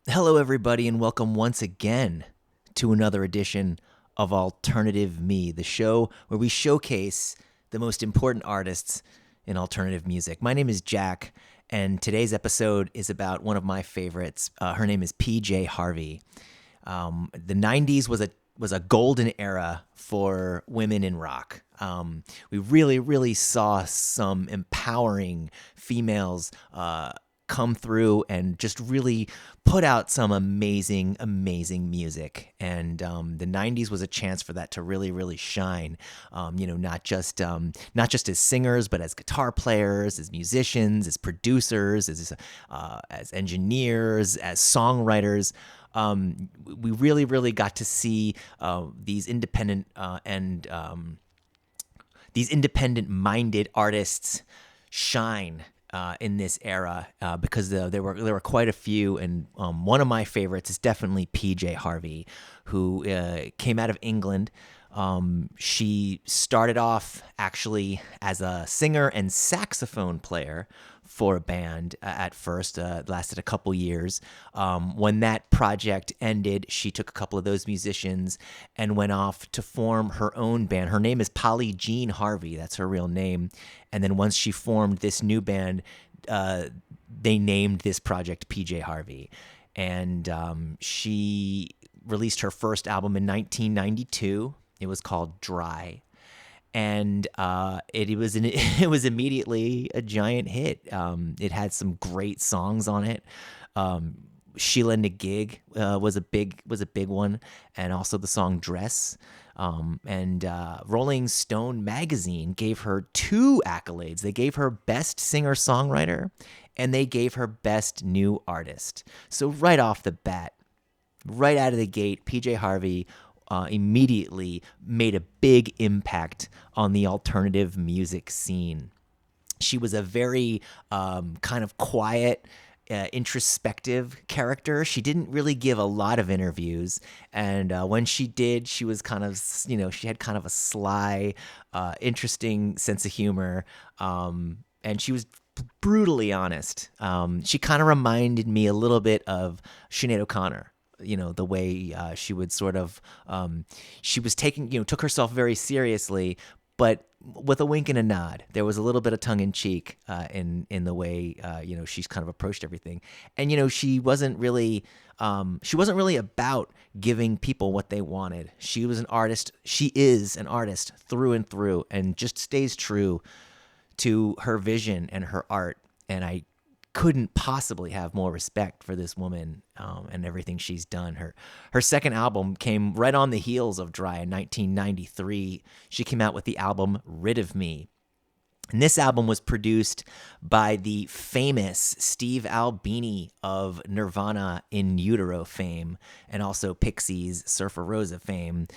Hello, everybody, and welcome once again to another edition of Alternative Me, the show where we showcase the most important artists in alternative music. My name is Jack, and today's episode is about one of my favorites. Her name is PJ Harvey. The '90s was a golden era for women in rock. We really saw some empowering females come through and just really put out some amazing music. And the '90s was a chance for that to really shine. Not just as singers, but as guitar players, as musicians, as producers, as engineers, as songwriters. We really got to see these independent-minded artists shine in this era because there were quite a few, and one of my favorites is definitely PJ Harvey, who came out of England. She started off actually as a singer and saxophone player for a band at first. Lasted a couple years. When that project ended, she took a couple of those musicians and went off to form her own band. Her name is Polly Jean Harvey. That's her real name. And then once she formed this new band, they named this project PJ Harvey. And she released her first album in 1992. It was called Dry. And it was immediately a giant hit. It had some great songs on it. Sheela Na Gig was a big one, and also the song Dress. And Rolling Stone magazine gave her 2 accolades. They gave her Best Singer-Songwriter, and they gave her Best New Artist. So right off the bat, right out of the gate, PJ Harvey immediately made a big impact on the alternative music scene. She was a very kind of quiet, introspective character. She didn't really give a lot of interviews, and when she did, she was kind of, she had kind of a sly, interesting sense of humor, and she was brutally honest. She kind of reminded me a little bit of Sinead O'Connor. The way she would sort of, she was took herself very seriously, but with a wink and a nod. There was a little bit of tongue in cheek in the way she's kind of approached everything. And she wasn't really about giving people what they wanted. She was an artist. She is an artist through and through, and just stays true to her vision and her art. And I couldn't possibly have more respect for this woman and everything she's done. Her second album came right on the heels of Dry in 1993. She came out with the album Rid of Me. And this album was produced by the famous Steve Albini of Nirvana In Utero fame, and also Pixies Surfer Rosa fame.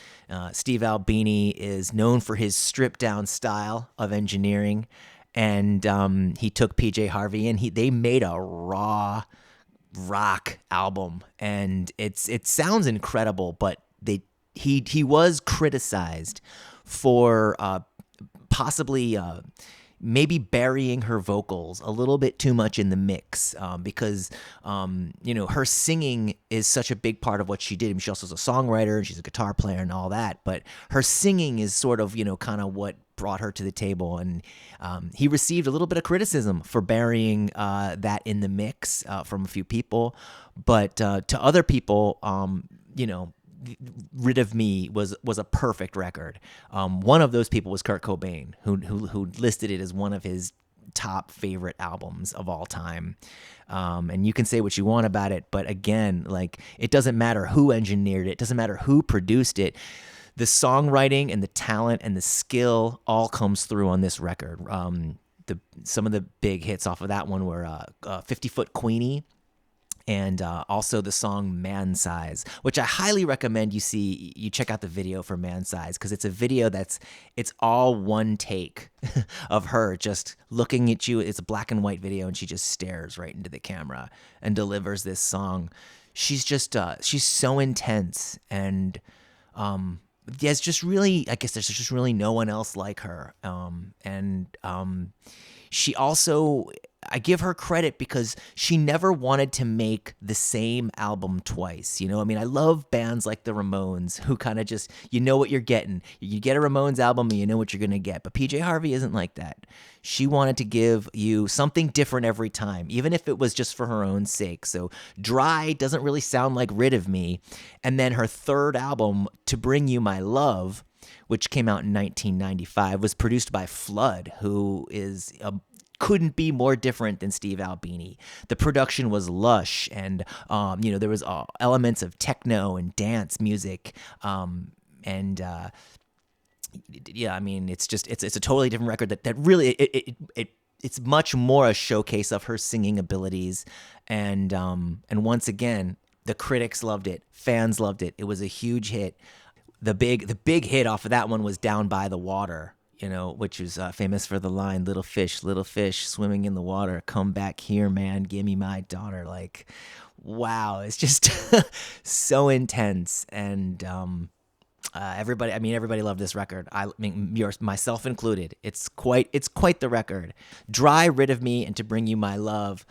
Steve Albini is known for his stripped-down style of engineering, and he took PJ Harvey and they made a raw rock album, and it sounds incredible, but he was criticized for possibly maybe burying her vocals a little bit too much in the mix, because her singing is such a big part of what she did. I mean, she also is a songwriter and she's a guitar player and all that, but her singing is sort of kind of what brought her to the table. And he received a little bit of criticism for burying that in the mix from a few people, but to other people, Rid of Me was a perfect record. One of those people was Kurt Cobain, who listed it as one of his top favorite albums of all time. And you can say what you want about it, but again, it doesn't matter who engineered it, doesn't matter who produced it. The songwriting and the talent and the skill all comes through on this record. Some of the big hits off of that one were 50-Foot Queenie, and also the song Man Size, which I highly recommend you check out the video for Man Size, because it's a video it's all one take of her just looking at you. It's a black and white video, and she just stares right into the camera and delivers this song. She's just she's so intense, and there's just really, I guess there's just really no one else like her. And she also I give her credit because she never wanted to make the same album twice. I mean, I love bands like the Ramones who kind of just, you know what you're getting. You get a Ramones album and you know what you're going to get. But PJ Harvey isn't like that. She wanted to give you something different every time, even if it was just for her own sake. So Dry doesn't really sound like Rid of Me. And then her third album, To Bring You My Love, which came out in 1995, was produced by Flood, who is couldn't be more different than Steve Albini. The production was lush, and there was elements of techno and dance music, and yeah, I mean, it's a totally different record that really it's much more a showcase of her singing abilities, and once again, the critics loved it, fans loved it. It was a huge hit. The big hit off of that one was Down by the Water, which was famous for the line, little fish, swimming in the water. Come back here, man. Give me my daughter." Like, wow. It's just so intense. And everybody loved this record. I mean, myself included. It's quite the record. Dry, Rid of Me, and To Bring You My Love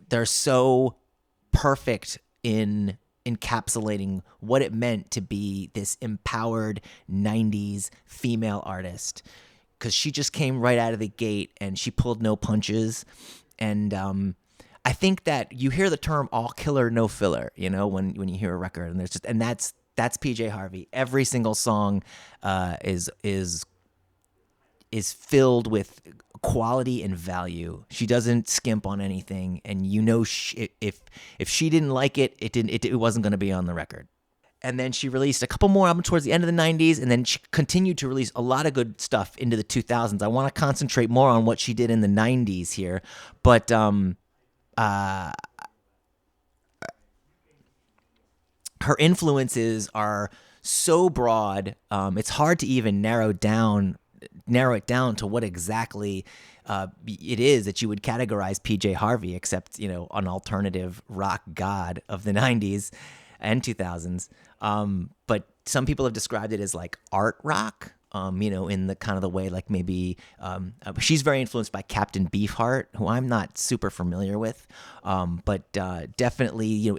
they're so perfect in encapsulating what it meant to be this empowered 90s female artist, because she just came right out of the gate and she pulled no punches. And I think that you hear the term all killer, no filler, when you hear a record, and that's PJ Harvey. Every single song is filled with quality and value. She doesn't skimp on anything, and if she didn't like it, it wasn't going to be on the record. And then she released a couple more albums towards the end of the 90s, and then she continued to release a lot of good stuff into the 2000s. I want to concentrate more on what she did in the 90s here, but her influences are so broad, it's hard to even narrow it down to what exactly it is that you would categorize PJ Harvey, except, an alternative rock god of the 90s and 2000s. But some people have described it as like art rock, in the kind of the way, like maybe she's very influenced by Captain Beefheart, who I'm not super familiar with, but definitely,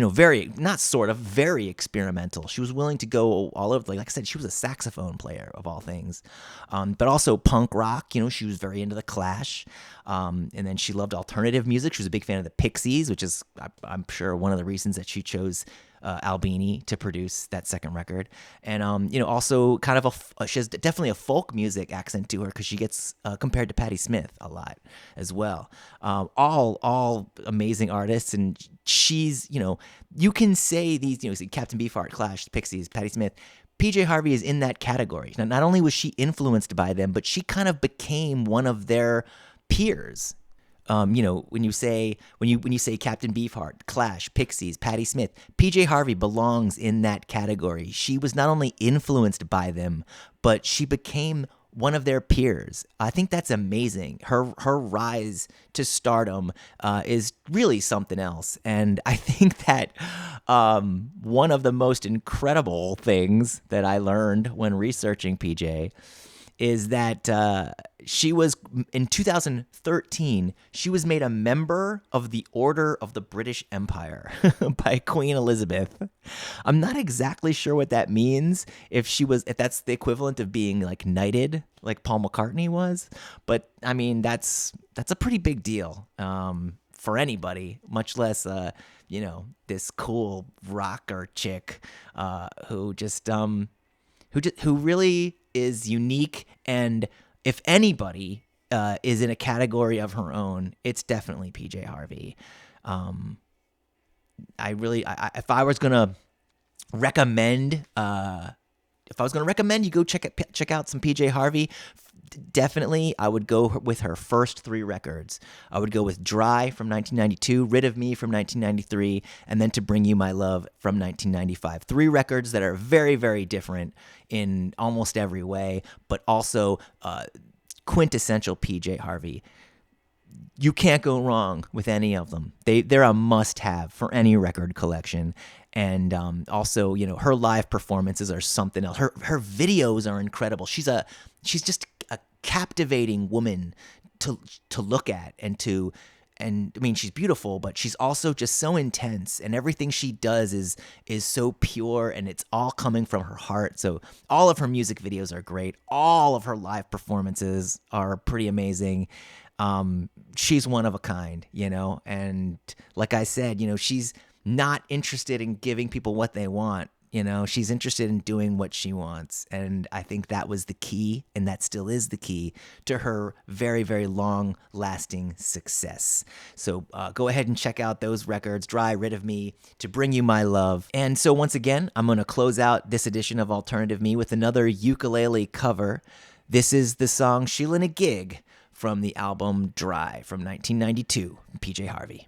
very experimental. She was willing to go all over. Like I said, she was a saxophone player of all things, but also punk rock. She was very into the Clash, and then she loved alternative music. She was a big fan of the Pixies, which is, I'm sure, one of the reasons that she chose Albini to produce that second record. And also kind of she has definitely a folk music accent to her, because she gets compared to Patti Smith a lot as well. All amazing artists, and she's, you can say these, Captain Beefheart, Clash, Pixies, Patti Smith. PJ Harvey is in that category. Now, not only was she influenced by them, but she kind of became one of their peers. When you say Captain Beefheart, Clash, Pixies, Patti Smith, PJ Harvey belongs in that category. She was not only influenced by them, but she became one of their peers. I think that's amazing. Her rise to stardom is really something else. And I think that one of the most incredible things that I learned when researching PJ is that she was, in 2013, she was made a member of the Order of the British Empire by Queen Elizabeth. I'm not exactly sure what that means, if that's the equivalent of being like knighted, like Paul McCartney was. But I mean, that's a pretty big deal for anybody, much less this cool rocker chick who really is unique. And if anybody is in a category of her own, it's definitely PJ Harvey. If I was gonna recommend you go check out some PJ Harvey, definitely I would go with her first three records. I would go with Dry from 1992, Rid of Me from 1993, and then To Bring You My Love from 1995. Three records that are very, very different in almost every way, but also quintessential PJ Harvey. You can't go wrong with any of them. They're a must-have for any record collection. And also, her live performances are something else. Her videos are incredible. She's just a captivating woman to look at and I mean, she's beautiful, but she's also just so intense, and everything she does is so pure, and it's all coming from her heart. So all of her music videos are great. All of her live performances are pretty amazing. She's one of a kind, and like I said, she's not interested in giving people what they want. She's interested in doing what she wants. And I think that was the key, and that still is the key to her very, very long lasting success. So go ahead and check out those records, Dry, Rid of Me, To Bring You My Love. And so once again, I'm going to close out this edition of Alternative Me with another ukulele cover. This is the song Sheela Na Gig from the album Dry from 1992, PJ Harvey.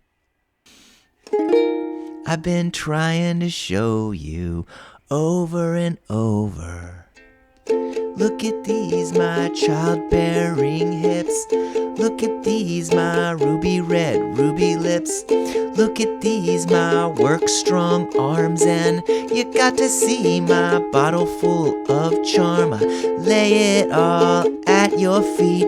I've been trying to show you over and over. Look at these, my childbearing hips. Look at these, my ruby red, ruby lips. Look at these, my work-strong arms. And you got to see my bottle full of charm. I lay it all at your feet.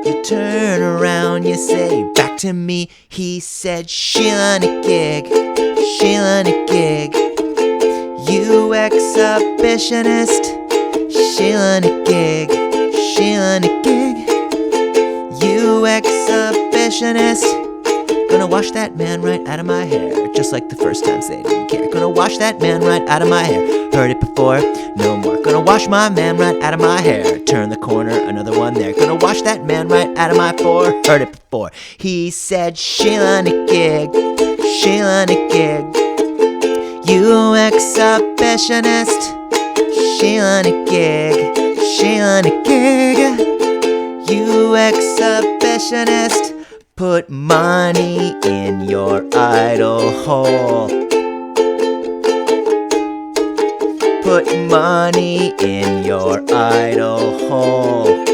You turn around, you say back to me. He said, Sheela Na Gig, Sheela Na Gig. You exhibitionist, Sheela Na Gig, Sheela Na Gig. You exhibitionist. Gonna wash that man right out of my hair, just like the first time, say didn't care. Gonna wash that man right out of my hair. Heard it before, no more. Gonna wash my man right out of my hair. Turn the corner, another one there. Gonna wash that man right out of my floor. Heard it before. He said, Sheela Na Gig, Sheela Na Gig. You exhibitionist, Sheela Na Gig, Sheela Na Gig. You exhibitionist. Put money in your idol hole. Put money in your idol hole.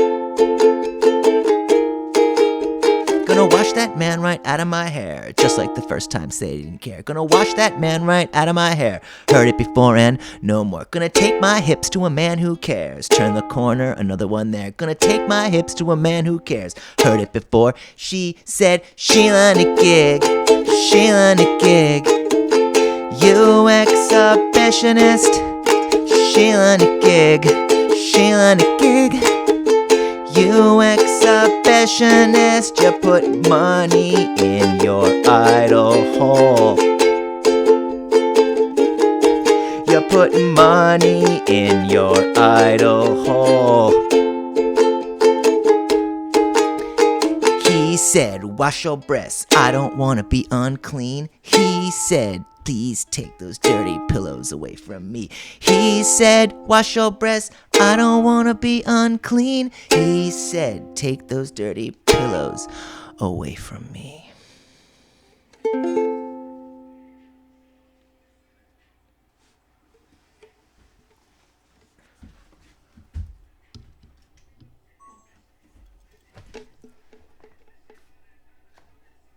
Gonna wash that man right out of my hair, just like the first time, say didn't care. Gonna wash that man right out of my hair. Heard it before and no more. Gonna take my hips to a man who cares. Turn the corner, another one there. Gonna take my hips to a man who cares. Heard it before. She said, Sheela Na Gig, Sheela Na Gig. You exhibitionist, Sheela Na Gig, Sheela Na Gig. You exhibitionist, you put money in your idol hole. You put money in your idol hole. He said, wash your breasts, I don't wanna be unclean. He said, please take those dirty pillows away from me. He said, wash your breasts, I don't wanna be unclean. He said, take those dirty pillows away from me.